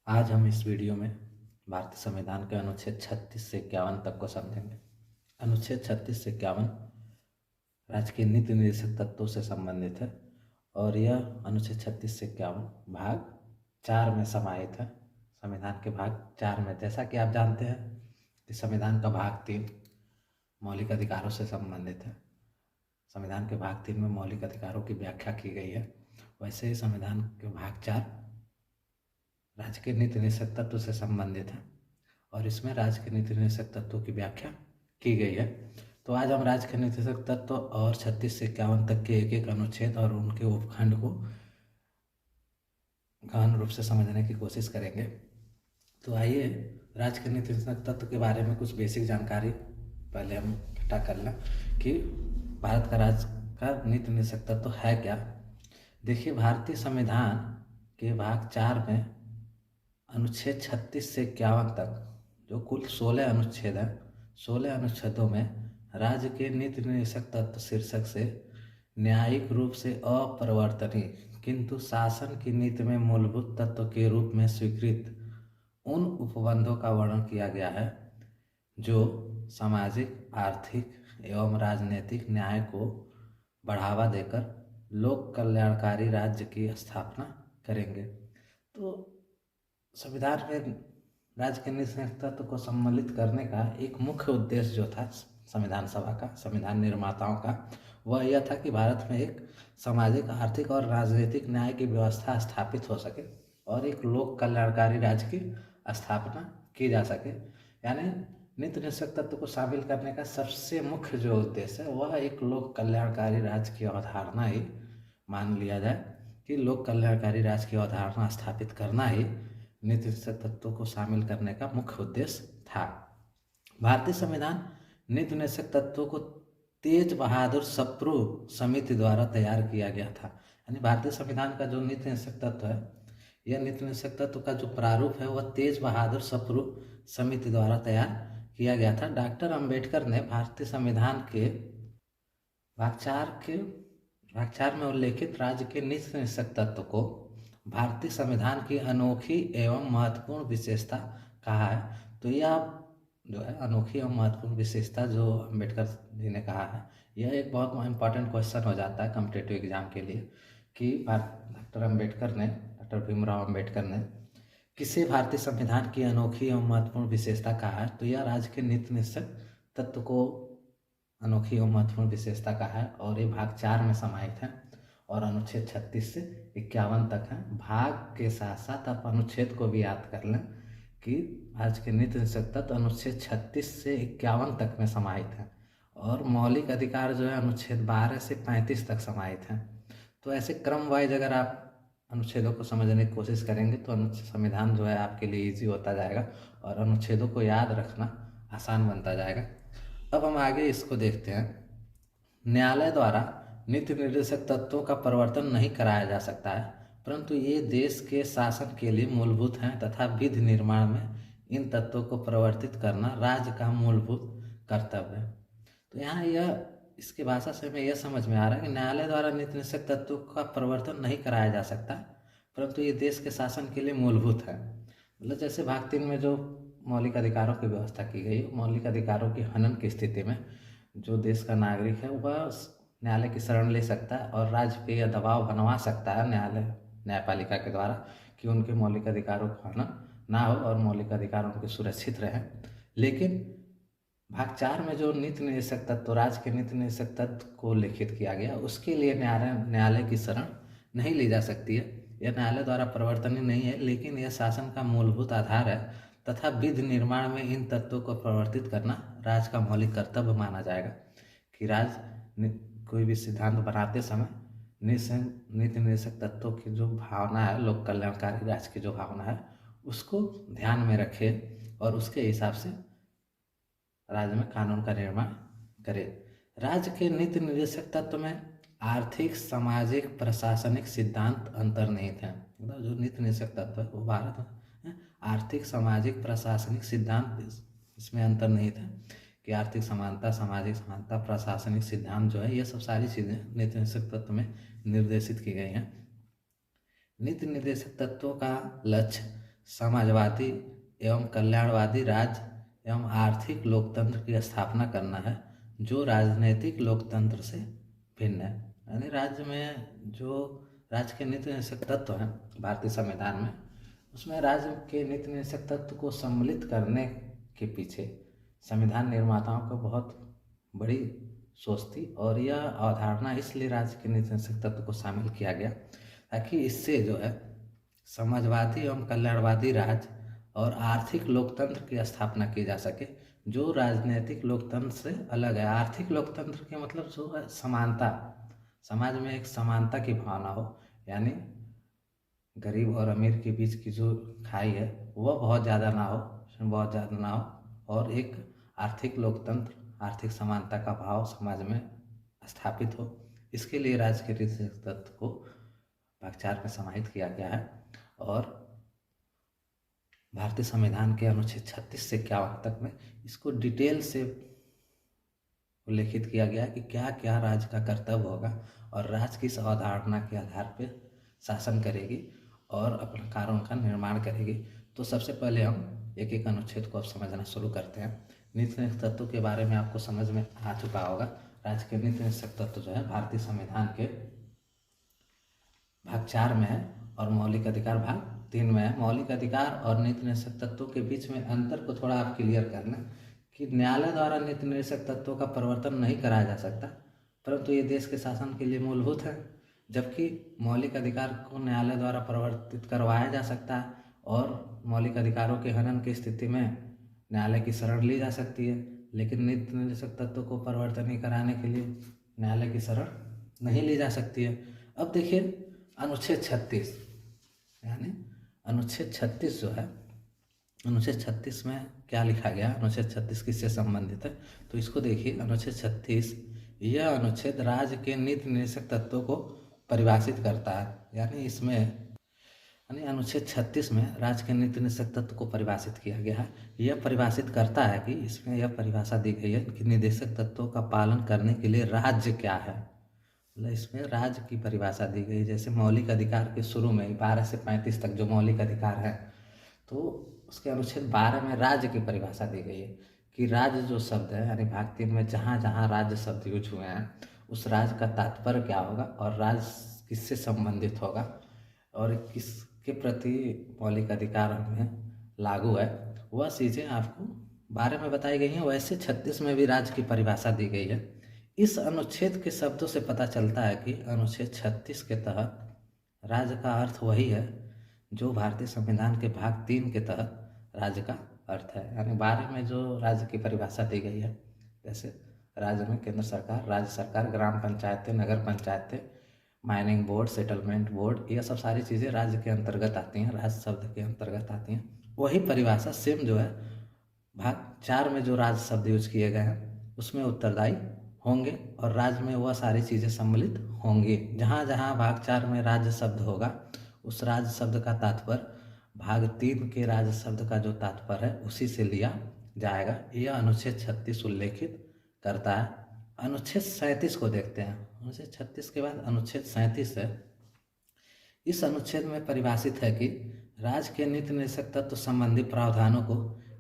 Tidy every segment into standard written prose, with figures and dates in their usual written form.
आज हम इस वीडियो में भारतीय संविधान के अनुच्छेद 36 से 51 तक को समझेंगे। अनुच्छेद 36 से 51 राज्य के नीति निर्देशक तत्वों से संबंधित है और यह अनुच्छेद 36 से 51 भाग 4 में समाहित है। संविधान के भाग 4 में, जैसा कि आप जानते हैं कि संविधान का भाग 3 मौलिक अधिकारों से संबंधित है। संविधान के भाग 3 में मौलिक अधिकारों की व्याख्या की गई है। वैसे ही संविधान के भाग 4 राज्य के नीति निर्देशक तत्व से संबंधित है और इसमें राज्य के नीति निर्देशक तत्वों की व्याख्या की गई है। तो आज हम राज्य के नीति निर्देशक तत्व और 36 से 51 तक के एक एक अनुच्छेद और उनके उपखंड को गहन रूप से समझने की कोशिश करेंगे। तो आइए राज्य के नीति निर्देशक तत्व के बारे में कुछ बेसिक जानकारी पहले हम इकट्ठा कर लें कि भारत का राज्य का नीति निर्देशक तत्व है क्या। देखिए, भारतीय संविधान के भाग 4 में अनुच्छेद 36 से 51 तक जो कुल 16 अनुच्छेद हैं, 16 अनुच्छेदों में राज्य के नीति निर्देशक तत्व शीर्षक से न्यायिक रूप से अपरिवर्तनीय किंतु शासन की नीति में मूलभूत तत्व के रूप में स्वीकृत उन उपबंधों का वर्णन किया गया है जो सामाजिक, आर्थिक एवं राजनीतिक न्याय को बढ़ावा देकर लोक कल्याणकारी राज्य की स्थापना करेंगे। तो संविधान में राज्य के नीति तत्व को सम्मिलित करने का एक मुख्य उद्देश्य जो था संविधान सभा का, संविधान निर्माताओं का, वह यह था कि भारत में एक सामाजिक, आर्थिक और राजनीतिक न्याय की व्यवस्था स्थापित हो सके और एक लोक कल्याणकारी राज्य की स्थापना की जा सके। यानी नीति निर्देशक तत्व को शामिल करने का सबसे मुख्य जो उद्देश्य है वह एक लोक कल्याणकारी राज्य की अवधारणा ही मान लिया जाए कि लोक कल्याणकारी राज्य की अवधारणा स्थापित करना ही नीति निर्देशक तत्वों को शामिल करने का मुख्य उद्देश्य था। भारतीय संविधान नीति निर्देशक तत्वों को तेज बहादुर सप्रू समिति द्वारा तैयार किया गया था। यानी भारतीय संविधान का जो नीति निर्देशक तत्व है, यह नीति निर्देशक तत्व का जो प्रारूप है वह तेज बहादुर सप्रू समिति द्वारा तैयार किया गया था। डॉक्टर अंबेडकर ने भारतीय संविधान के भाग 4 में उल्लेखित राज्य के नीति निर्देशक तत्व को भारतीय संविधान की अनोखी एवं महत्वपूर्ण विशेषता कहा है। तो यह जो है अनोखी एवं महत्वपूर्ण विशेषता जो अम्बेडकर जी ने कहा है, यह एक बहुत इंपॉर्टेंट क्वेश्चन हो जाता है कॉम्पिटिटिव एग्जाम के लिए कि डॉक्टर भीमराव अम्बेडकर ने किसे भारतीय संविधान की अनोखी एवं महत्वपूर्ण विशेषता कहा है। तो यह राज्य के नीति निर्देशक तत्व को अनोखी एवं महत्वपूर्ण विशेषता कहा है और ये भाग 4 में समाहित है और अनुच्छेद 36 से 51 तक है। भाग के साथ साथ आप अनुच्छेद को भी याद कर लें कि राज्य के नीति निर्देशक तत्व अनुच्छेद 36 से 51 तक में समाहित है और मौलिक अधिकार जो है अनुच्छेद 12 से 35 तक समाहित है। तो ऐसे क्रम वाइज अगर आप अनुच्छेदों को समझने की कोशिश करेंगे तो संविधान जो है आपके लिए ईजी होता जाएगा और अनुच्छेदों को याद रखना आसान बनता जाएगा। अब हम आगे इसको देखते हैं। न्यायालय द्वारा नीति निर्देशक तत्वों का परिवर्तन नहीं कराया जा सकता है, परंतु ये देश के शासन के लिए मूलभूत हैं तथा विधि निर्माण में इन तत्वों को परिवर्तित करना राज्य का मूलभूत कर्तव्य है। तो यहाँ यह इसकी भाषा से हमें यह समझ में आ रहा है कि न्यायालय द्वारा नीति निर्देशक तत्वों का परिवर्तन नहीं कराया जा सकता, परंतु ये देश के शासन के लिए मूलभूत है। मतलब जैसे भाग 3 में जो मौलिक अधिकारों की व्यवस्था की गई, मौलिक अधिकारों की हनन की स्थिति में जो देश का नागरिक है वह न्यायालय की शरण ले सकता है और राज्य पे यह दबाव बनवा सकता है न्यायपालिका के द्वारा कि उनके मौलिक अधिकारों का हनन ना हो और मौलिक अधिकार उनके सुरक्षित रहें। लेकिन भाग 4 में जो नीति निर्देशक तत्व, राज्य के नीति निर्देशक तत्व को उल्लेखित किया गया, उसके लिए न्यायालय की शरण नहीं ली जा सकती है। यह न्यायालय द्वारा परिवर्तनीय नहीं है, लेकिन यह शासन का मूलभूत आधार है तथा विधि निर्माण में इन तत्वों को परिवर्तित करना राज्य का मौलिक कर्तव्य माना जाएगा कि राज्य कोई भी सिद्धांत बनाते समय नीति निर्देशक तत्वों की जो भावना है, लोक कल्याणकारी राज्य की जो भावना है, उसको ध्यान में रखे और उसके हिसाब से राज्य में कानून का निर्माण करे। राज्य के नीति निर्देशक तत्व में आर्थिक, सामाजिक, प्रशासनिक सिद्धांत अंतर्निहित हैं। मतलब जो नीति निर्देशक तत्व है वो भारत में आर्थिक, सामाजिक, प्रशासनिक सिद्धांत इसमें अंतर्निहित है कि आर्थिक समानता, सामाजिक समानता, प्रशासनिक सिद्धांत जो है, ये सब सारी चीज़ें नीति निर्देशक तत्व में निर्देशित की गई हैं। नीति निर्देशक तत्वों का लक्ष्य समाजवादी एवं कल्याणवादी राज्य एवं आर्थिक लोकतंत्र की स्थापना करना है जो राजनीतिक लोकतंत्र से भिन्न है। यानी राज्य में जो राज्य के नीति निषेध तत्व हैं भारतीय संविधान में, उसमें राज्य के नीति निषेध तत्व को सम्मिलित करने के पीछे संविधान निर्माताओं को बहुत बड़ी सोच थी। और यह अवधारणा इसलिए राज्य के नीति निषेध तत्व को शामिल किया गया ताकि इससे जो है समाजवादी एवं कल्याणवादी राज्य और आर्थिक लोकतंत्र की स्थापना की जा सके जो राजनीतिक लोकतंत्र से अलग है। आर्थिक लोकतंत्र के मतलब जो है समानता, समाज में एक समानता की भावना हो, यानी गरीब और अमीर के बीच की जो खाई है वह बहुत ज़्यादा ना हो, बहुत ज़्यादा ना हो, और एक आर्थिक लोकतंत्र, आर्थिक समानता का भाव समाज में स्थापित हो। इसके लिए राज्य के नीति तत्व को भाग 4 में समाहित किया गया है। और भारतीय संविधान के अनुच्छेद 36 से 51 तक में इसको डिटेल से उल्लेखित किया गया है कि क्या क्या राज्य का कर्तव्य होगा और राज्य किस अवधारणा के आधार पर शासन करेगी और अपने कानून का निर्माण करेगी। तो सबसे पहले हम एक एक अनुच्छेद को अब समझना शुरू करते हैं। नीति निषेध तत्व के बारे में आपको समझ में आ चुका होगा। राज्य के नीति निषेध तत्व जो है भारतीय संविधान के भाग 4 में है और मौलिक अधिकार भाग 3 में है। मौलिक अधिकार और नीति निषेध तत्वों के बीच में अंतर को थोड़ा आप क्लियर कर लें कि न्यायालय द्वारा नीति निषेध तत्वों का परिवर्तन नहीं कराया जा सकता, परंतु ये देश के शासन के लिए मूलभूत है। जबकि मौलिक अधिकार को न्यायालय द्वारा परिवर्तित करवाया जा सकता है और मौलिक अधिकारों के हनन की स्थिति में न्यायालय की शरण ली जा सकती है, लेकिन नीति निषेध तत्वों को परिवर्तन कराने के लिए न्यायालय की शरण नहीं ली जा सकती है। अब देखिए अनुच्छेद 36, यानी अनुच्छेद 36 जो है, अनुच्छेद 36 में क्या लिखा गया, अनुच्छेद 36 किससे संबंधित है, तो इसको देखिए। अनुच्छेद 36 यह अनुच्छेद राज्य के नीति निषेध तत्वों को परिभाषित करता है। यानी अनुच्छेद 36 में राज्य के नीति निषेध तत्व को परिभाषित किया गया है। यह परिभाषित करता है कि इसमें यह परिभाषा दी गई है कि निर्देशक तत्वों का पालन करने के लिए राज्य क्या है। मतलब इसमें राज्य की परिभाषा दी गई। जैसे मौलिक अधिकार के शुरू में 12 से 35 तक जो मौलिक अधिकार है, तो उसके अनुच्छेद 12 में राज्य की परिभाषा दी गई है कि राज्य जो शब्द है, यानी भाग 3 में जहाँ जहाँ राज्य शब्द यूज हुए हैं उस राज्य का तात्पर्य क्या होगा और राज्य किससे संबंधित होगा और किसके प्रति मौलिक अधिकार में लागू है, वह चीज़ें आपको 12 में बताई गई हैं। वैसे 36 में भी राज्य की परिभाषा दी गई है। इस अनुच्छेद के शब्दों से पता चलता है कि अनुच्छेद 36 के तहत राज्य का अर्थ वही है जो भारतीय संविधान के भाग 3 के तहत राज्य का अर्थ है। यानी 12 में जो राज्य की परिभाषा दी गई है, जैसे राज्य में केंद्र सरकार, राज्य सरकार, ग्राम पंचायतें, नगर पंचायतें, माइनिंग बोर्ड, सेटलमेंट बोर्ड, ये सब सारी चीज़ें राज्य के अंतर्गत आती हैं, राज्य शब्द के अंतर्गत आती हैं। वही परिभाषा सेम जो है भाग 4 में जो राज्य शब्द यूज किए गए हैं उसमें उत्तरदायी होंगे और राज्य में वह सारी चीज़ें सम्मिलित होंगी। जहाँ जहाँ भाग 4 में राज्य शब्द होगा उस राज्य शब्द का तात्पर्य भाग 3 के राज्य शब्द का जो तात्पर्य है उसी से लिया जाएगा। यह अनुच्छेद 36 उल्लेखित करता है। अनुच्छेद 37 को देखते हैं। अनुच्छेद 36 के बाद अनुच्छेद 37 है। इस अनुच्छेद में परिभाषित है कि राज्य के नीति निषेध तत्व संबंधी प्रावधानों को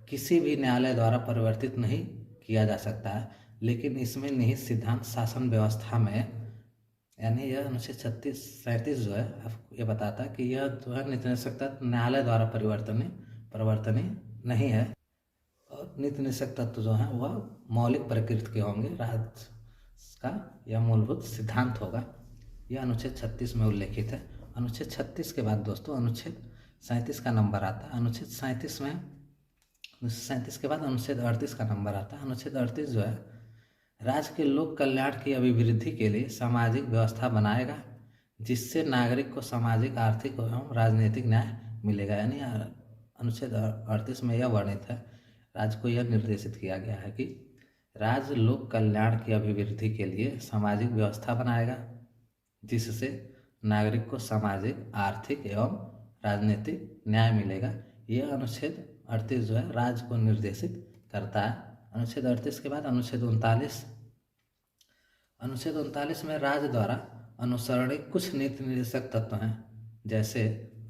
किसी भी न्यायालय द्वारा परिवर्तित नहीं किया जा सकता है, लेकिन इसमें निहित सिद्धांत शासन व्यवस्था में, यानी यह अनुच्छेद 37 जो है आपको ये बताता है कि यह जो है नीति निषेध तत्व न्यायालय द्वारा परिवर्तनीय नहीं है और नीति निषेध तत्व जो है वह मौलिक प्रकृति के होंगे। राज्य का यह मूलभूत सिद्धांत होगा। यह अनुच्छेद 36 में उल्लेखित है। अनुच्छेद 36 के बाद दोस्तों अनुच्छेद 37 का नंबर आता है। अनुच्छेद 37 के बाद अनुच्छेद 38 का नंबर आता है। अनुच्छेद 38 जो है राज्य के लोक कल्याण की अभिवृद्धि के लिए सामाजिक व्यवस्था बनाएगा जिससे नागरिक को सामाजिक, आर्थिक एवं राजनीतिक न्याय मिलेगा। यानी अनुच्छेद 38 में यह वर्णित है, राज्य को यह निर्देशित किया गया है कि राज्य लोक कल्याण की अभिवृद्धि के लिए सामाजिक व्यवस्था बनाएगा जिससे नागरिक को सामाजिक, आर्थिक एवं राजनीतिक न्याय मिलेगा। यह अनुच्छेद 38 जो है राज्य को निर्देशित करता है। अनुच्छेद 38 के बाद अनुच्छेद 39 में राज्य द्वारा अनुसरणीय कुछ नीति निर्देशक तत्व हैं। जैसे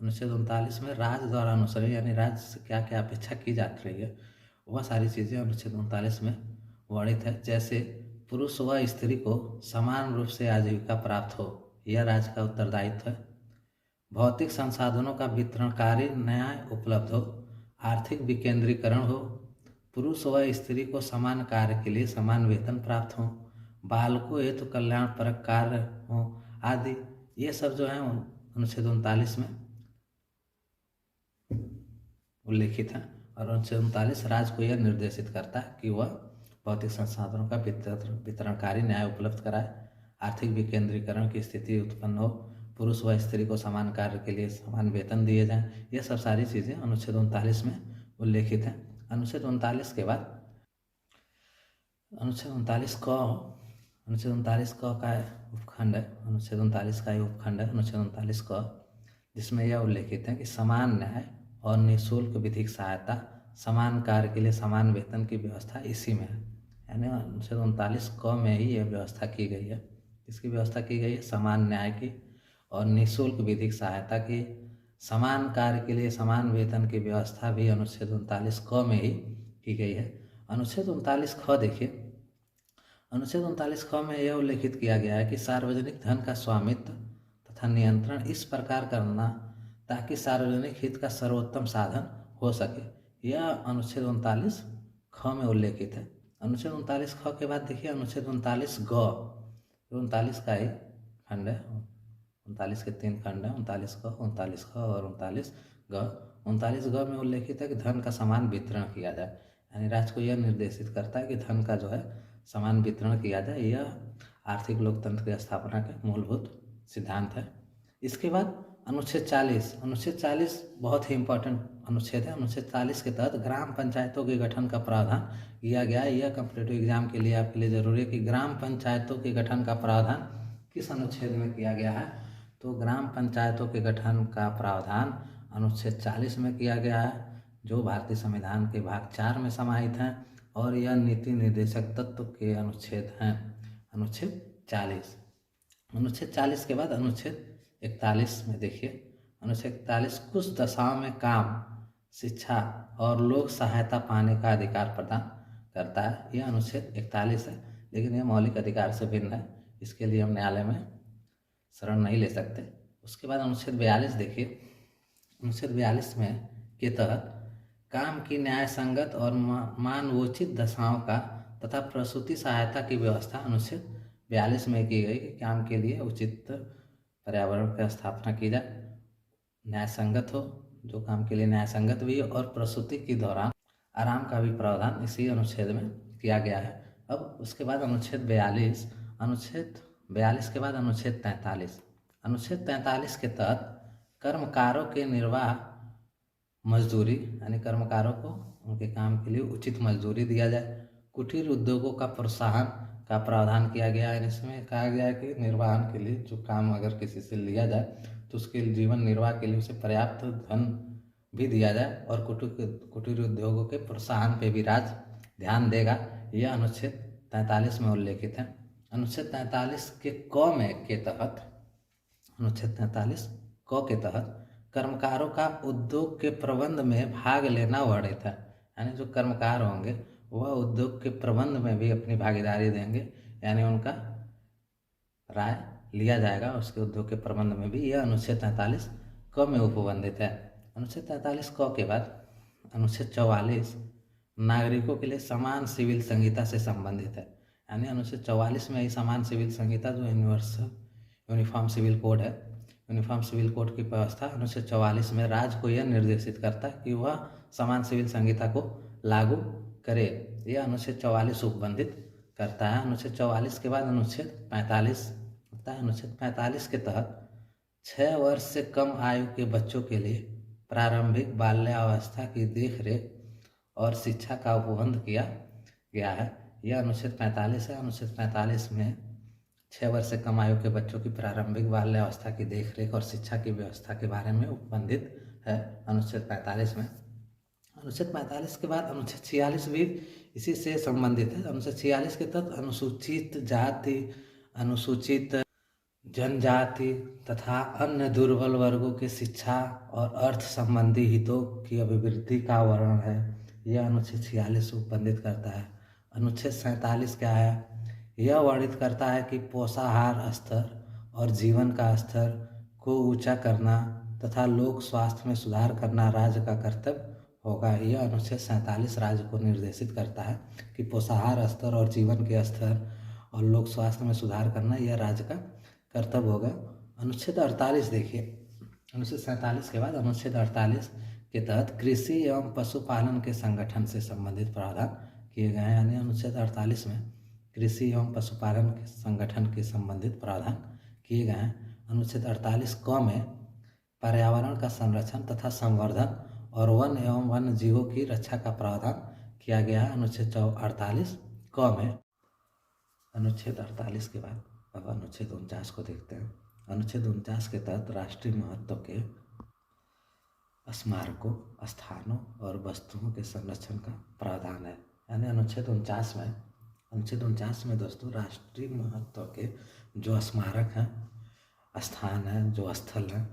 अनुच्छेद 39 में राज्य द्वारा अनुसरण यानी राज्य से क्या क्या अपेक्षा की जाती रही है वह सारी चीज़ें अनुच्छेद 39 में वर्णित है। जैसे पुरुष व स्त्री को समान रूप से आजीविका प्राप्त हो, यह राज्य का उत्तरदायित्व है। भौतिक संसाधनों का वितरणकारी न्याय उपलब्ध हो, आर्थिक विकेंद्रीकरण हो, पुरुष व स्त्री को समान कार्य के लिए समान वेतन प्राप्त हो, बालकों हेतु कल्याणपरक कार्य हो आदि, ये सब जो है अनुच्छेद 39 में उल्लेखित है। और अनुच्छेद 39 राज्य को यह निर्देशित करता है कि वह भौतिक संसाधनों का वितरणकारी न्याय उपलब्ध कराए, आर्थिक विकेंद्रीकरण की स्थिति उत्पन्न हो, पुरुष व स्त्री को समान कार्य के लिए समान वेतन दिए जाएं। ये सब सारी चीज़ें अनुच्छेद 39 में उल्लेखित हैं। अनुच्छेद 39 के बाद अनुच्छेद 39 का उपखंड है, अनुच्छेद 39 का ही उपखंड है अनुच्छेद 39 का, जिसमें यह उल्लेखित है कि समान न्याय और निःशुल्क विधिक सहायता, समान कार्य के लिए समान वेतन की व्यवस्था इसी में है। यानी अनुच्छेद 39 क में ही यह व्यवस्था की गई है। इसकी व्यवस्था की गई है समान न्याय की और निःशुल्क विधिक सहायता की, समान कार्य के लिए समान वेतन की व्यवस्था भी अनुच्छेद 39 क में ही की गई है। अनुच्छेद 39 ख देखिए, अनुच्छेद 39 ख में यह उल्लेखित किया गया है कि सार्वजनिक धन का स्वामित्व तथा नियंत्रण इस प्रकार करना ताकि सार्वजनिक हित का सर्वोत्तम साधन हो सके, यह अनुच्छेद 39 ख में उल्लेखित है। अनुच्छेद 39 ख के बाद देखिए अनुच्छेद 39 ग, 39 का ही खंड है, 39 के 3 खंड है, 39 क, 39 ख और 39 ग। 39 ग में उल्लेखित है कि धन का समान वितरण किया जाए, यानी राज्य को यह निर्देशित करता है कि धन का जो है समान वितरण किया जाए, यह आर्थिक लोकतंत्र की स्थापना का मूलभूत सिद्धांत है। इसके बाद अनुच्छेद 40, अनुच्छेद 40 बहुत ही इम्पोर्टेंट अनुच्छेद है। अनुच्छेद 40 के तहत ग्राम पंचायतों के गठन का प्रावधान किया गया है। यह कॉम्पिटिटिव एग्जाम के लिए आपके लिए जरूरी है कि ग्राम पंचायतों के गठन का प्रावधान किस अनुच्छेद में किया गया है, तो ग्राम पंचायतों के गठन का प्रावधान अनुच्छेद 40 में किया गया है, जो भारतीय संविधान के भाग 4 में समाहित है और यह नीति निर्देशक तत्व के अनुच्छेद हैं। अनुच्छेद 40, अनुच्छेद 40 के बाद अनुच्छेद 41 में देखिए, अनुच्छेद 41 कुछ दशाओं में काम, शिक्षा और लोक सहायता पाने का अधिकार प्रदान करता है। यह अनुच्छेद 41 है, लेकिन यह मौलिक अधिकार से भिन्न है, इसके लिए हम न्यायालय में शरण नहीं ले सकते। उसके बाद अनुच्छेद 42 देखिए, अनुच्छेद 42 में के तहत काम की न्याय संगत और मानवोचित दशाओं का तथा प्रसूति सहायता की व्यवस्था अनुच्छेद 42 में की गई कि काम के लिए उचित पर्यावरण की स्थापना की जाए, न्याय संगत हो, जो काम के लिए न्याय संगत भी हो, और प्रसूति के दौरान आराम का भी प्रावधान इसी अनुच्छेद में किया गया है। अब उसके बाद अनुच्छेद 42, अनुच्छेद 42 के बाद अनुच्छेद 43, अनुच्छेद 43 के तहत कर्मकारों के निर्वाह मजदूरी, यानी कर्मकारों को उनके काम के लिए उचित मजदूरी दिया जाए, कुटीर उद्योगों का प्रोत्साहन का प्रावधान किया गया है। इसमें कहा गया है कि निर्वाहन के लिए जो काम अगर किसी से लिया जाए तो उसके जीवन निर्वाह के लिए उसे पर्याप्त धन भी दिया जाए और कुटीर उद्योगों के प्रोत्साहन पे भी राज्य ध्यान देगा, यह अनुच्छेद 43 में उल्लेखित है। अनुच्छेद 43 के क में के तहत, अनुच्छेद 43 क के तहत कर्मकारों का उद्योग के प्रबंध में भाग लेना वर्णित है, यानी जो कर्मकार होंगे वह उद्योग के प्रबंध में भी अपनी भागीदारी देंगे, यानी उनका राय लिया जाएगा उसके उद्योग के प्रबंध में भी, यह अनुच्छेद 43 क में उपबंधित है। अनुच्छेद 43 क के बाद अनुच्छेद 44 नागरिकों के लिए समान सिविल संहिता से संबंधित है, यानी अनुच्छेद 44 में ही समान सिविल संहिता जो यूनिफॉर्म सिविल कोड है, यूनिफॉर्म सिविल कोड की व्यवस्था अनुच्छेद 44 में राज्य को यह निर्देशित करता है कि वह समान सिविल संहिता को लागू करे, यह अनुच्छेद 44 उपबंधित करता है। अनुच्छेद 44 के बाद अनुच्छेद 45 होता है। अनुच्छेद 45 के तहत 6 वर्ष से कम आयु के बच्चों के लिए प्रारंभिक बाल्यावस्था की देखरेख और शिक्षा का उपबंध किया गया है, यह अनुच्छेद 45 है। अनुच्छेद 45 में 6 वर्ष से कम आयु के बच्चों की प्रारंभिक बाल्यावस्था की देखरेख और शिक्षा की व्यवस्था के बारे में उपबंधित है अनुच्छेद 45 में। अनुच्छेद 45 के बाद अनुच्छेद 46 भी इसी से संबंधित है। अनुच्छेद 46 के तहत अनुसूचित जाति, अनुसूचित जनजाति तथा अन्य दुर्बल वर्गों की शिक्षा और अर्थ संबंधी हितों की अभिवृद्धि का वर्णन है। यह अनुच्छेद 46 उपबंधित करता है। अनुच्छेद 47 क्या है? यह वर्णित करता है कि पोषाहार स्तर और जीवन का स्तर को ऊंचा करना तथा लोक स्वास्थ्य में सुधार करना राज्य का कर्तव्य होगा। यह अनुच्छेद 47 राज्य को निर्देशित करता है कि पोषाहार स्तर और जीवन के स्तर और लोक स्वास्थ्य में सुधार करना यह राज्य का कर्तव्य होगा। अनुच्छेद 48 देखिए, अनुच्छेद 47 के बाद अनुच्छेद 48 के तहत कृषि एवं पशुपालन के संगठन से संबंधित प्रावधान किए गए हैं। यानी अनुच्छेद 48 में कृषि एवं पशुपालन के संगठन के संबंधित प्रावधान किए गए हैं। अनुच्छेद 48 क में पर्यावरण का संरक्षण तथा संवर्धन और वन एवं वन्य जीवों की रक्षा का प्रावधान किया गया है। अनुच्छेद 48 क में। अनुच्छेद 48 के बाद अब अनुच्छेद 49 को देखते हैं। अनुच्छेद 49 के तहत राष्ट्रीय महत्व के स्मारकों, स्थानों और वस्तुओं के संरक्षण का प्रावधान है। यानी अनुच्छेद 49 में दोस्तों राष्ट्रीय महत्व के जो स्मारक हैं, स्थान हैं, जो स्थल हैं,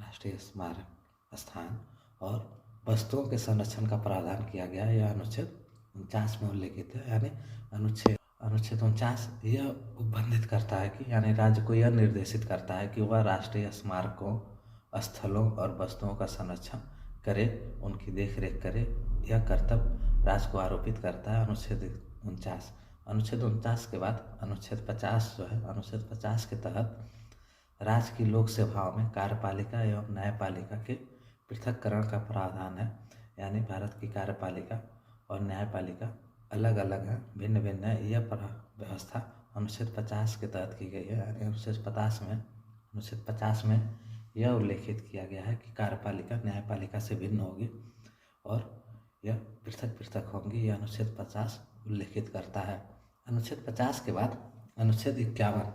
राष्ट्रीय स्मारक, स्थान और वस्तुओं के संरक्षण का प्रावधान किया गया है। यह अनुच्छेद 49 में उल्लेखित है। यानी अनुच्छेद 49 यह उपबंधित करता है कि यानी राज्य को यह निर्देशित करता है कि वह राष्ट्रीय स्मारकों, स्थलों और वस्तुओं का संरक्षण करे, उनकी देखरेख करे। यह कर्तव्य राज्य को आरोपित करता है। अनुच्छेद 49 के बाद अनुच्छेद 50 जो है, अनुच्छेद 50 के तहत राज्य की लोक सेवाओं में कार्यपालिका एवं न्यायपालिका के पृथक्करण का प्रावधान है। यानी भारत की कार्यपालिका और न्यायपालिका अलग अलग हैं, भिन्न भिन्न है। यह व्यवस्था अनुच्छेद 50 के तहत की गई है। यानी अनुच्छेद 50 में यह उल्लेखित किया गया है कि कार्यपालिका न्यायपालिका से भिन्न होगी और यह पृथक पृथक होंगी। यह अनुच्छेद 50 उल्लेखित करता है। अनुच्छेद 50 के बाद अनुच्छेद 51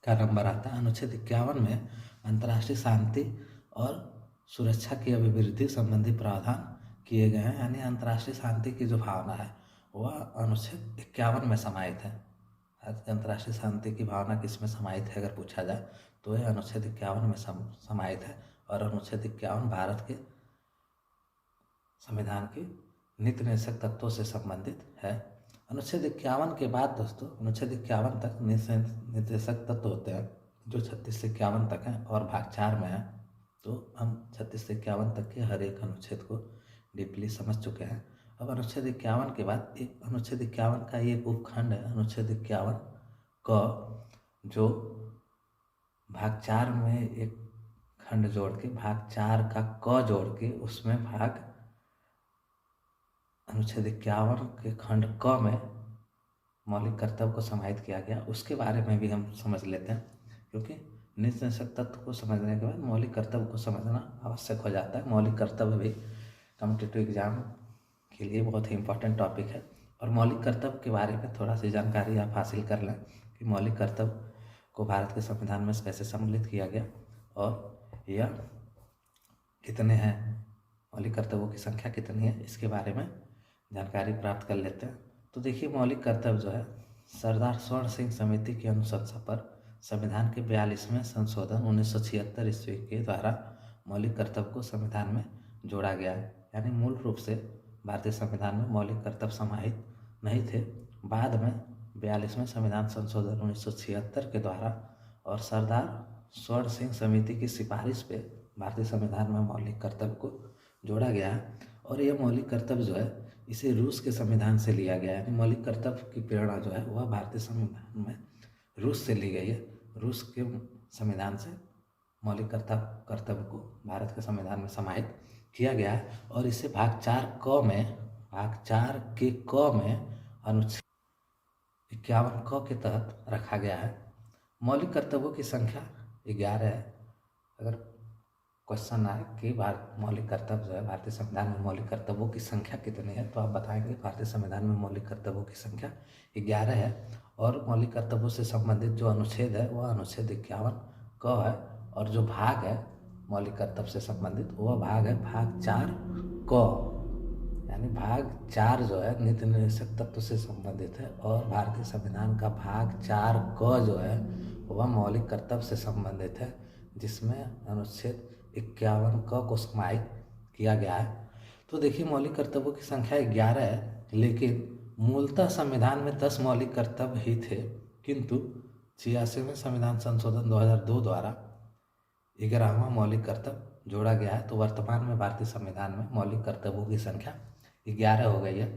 का नंबर आता है। अनुच्छेद 51 में अंतर्राष्ट्रीय शांति और सुरक्षा की अभिवृद्धि संबंधी प्रावधान किए गए हैं। यानी अंतर्राष्ट्रीय शांति की जो भावना है वह अनुच्छेद 51 में समाहित है। अंतर्राष्ट्रीय शांति की भावना किस में समाहित है अगर पूछा जाए तो यह अनुच्छेद 51 में समाहित है। और अनुच्छेद 51 भारत के संविधान की नीति निर्देशक तत्वों से संबंधित है। अनुच्छेद 51 के बाद दोस्तों अनुच्छेद 51 तक निर्देशक तत्व होते हैं जो 36 से 51 तक हैं और भाग 4 में है। तो हम 36 से 51 तक के हर एक अनुच्छेद को डीपली समझ चुके हैं। अब अनुच्छेद 51 के बाद एक अनुच्छेद 51 का एक उपखंड है। अनुच्छेद 51 का जो भाग 4 में एक खंड जोड़ के भाग 4 का क जोड़ के उसमें भाग अनुच्छेद 51 के खंड क में मौलिक कर्तव्य को समाहित किया गया। उसके बारे में भी हम समझ लेते हैं, क्योंकि नीति निर्देशक तत्व को समझने के बाद मौलिक कर्तव्य को समझना आवश्यक हो जाता है। मौलिक कर्तव्य भी कॉम्पिटिटिव एग्जाम के लिए बहुत ही इम्पोर्टेंट टॉपिक है। और मौलिक कर्तव्य के बारे में थोड़ा सी जानकारी आप हासिल कर लें कि मौलिक कर्तव्य को भारत के संविधान में कैसे सम्मिलित किया गया और यह कितने हैं, मौलिक कर्तव्यों की संख्या कितनी है, इसके बारे में जानकारी प्राप्त कर लेते हैं। तो देखिए मौलिक कर्तव्य जो है सरदार स्वर्ण सिंह समिति की अनुशंसा पर संविधान के 42वें संशोधन 1976 ईस्वी के द्वारा मौलिक कर्तव्य को संविधान में जोड़ा गया है। यानी मूल रूप से भारतीय संविधान में मौलिक कर्तव्य समाहित नहीं थे। बाद में 42वें संविधान संशोधन 1976 के द्वारा और सरदार स्वर्ण सिंह समिति की सिफारिश पे भारतीय संविधान में मौलिक कर्तव्य को जोड़ा गया है। और यह मौलिक कर्तव्य जो है इसे रूस के संविधान से लिया गया है। यानी मौलिक कर्तव्य की प्रेरणा जो है वह भारतीय संविधान में रूस से ली गई है। रूस के संविधान से मौलिक कर्तव्य को भारत के संविधान में समाहित किया गया है। और इसे भाग 4 के क में अनुच्छेद 51 क के तहत रखा गया है। मौलिक कर्तव्यों की संख्या 11 है। अगर क्वेश्चन आए कि मौलिक कर्तव्य जो है भारतीय संविधान में मौलिक कर्तव्यों की संख्या कितनी है, तो आप बताएंगे भारतीय संविधान में मौलिक कर्तव्यों की संख्या 11 है। और मौलिक कर्तव्यों से संबंधित जो अनुच्छेद है वह अनुच्छेद 51 क है। और जो भाग है मौलिक कर्तव्य से संबंधित वह भाग है भाग 4 क। यानी भाग 4 जो है नीति निर्देशक तत्व से संबंधित है और भारतीय संविधान का भाग 4 क जो है वह मौलिक कर्तव्य से संबंधित है, जिसमें अनुच्छेद 51 क को समाहित किया गया है। तो देखिए, मौलिक कर्तव्यों की संख्या 11 है, लेकिन मूलतः संविधान में 10 मौलिक कर्तव्य ही थे, किंतु 86वें संविधान संशोधन 2002 द्वारा 11वां मौलिक कर्तव्य जोड़ा गया है। तो वर्तमान में भारतीय संविधान में मौलिक कर्तव्यों की संख्या 11 हो गई है।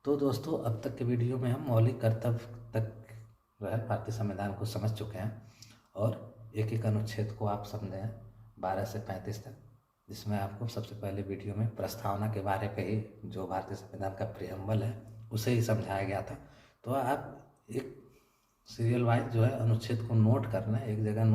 तो दोस्तों, अब तक के वीडियो में हम मौलिक कर्तव्य तक जो है भारतीय संविधान को समझ चुके हैं और एक एक अनुच्छेद को आप समझे हैं 12 से 35 तक, जिसमें आपको सबसे पहले वीडियो में प्रस्तावना के बारे में ही, जो भारतीय संविधान का प्रियम्बल है, उसे ही समझाया गया था। तो आप एक सीरियल वाइज जो है अनुच्छेद को नोट करना है, एक जगह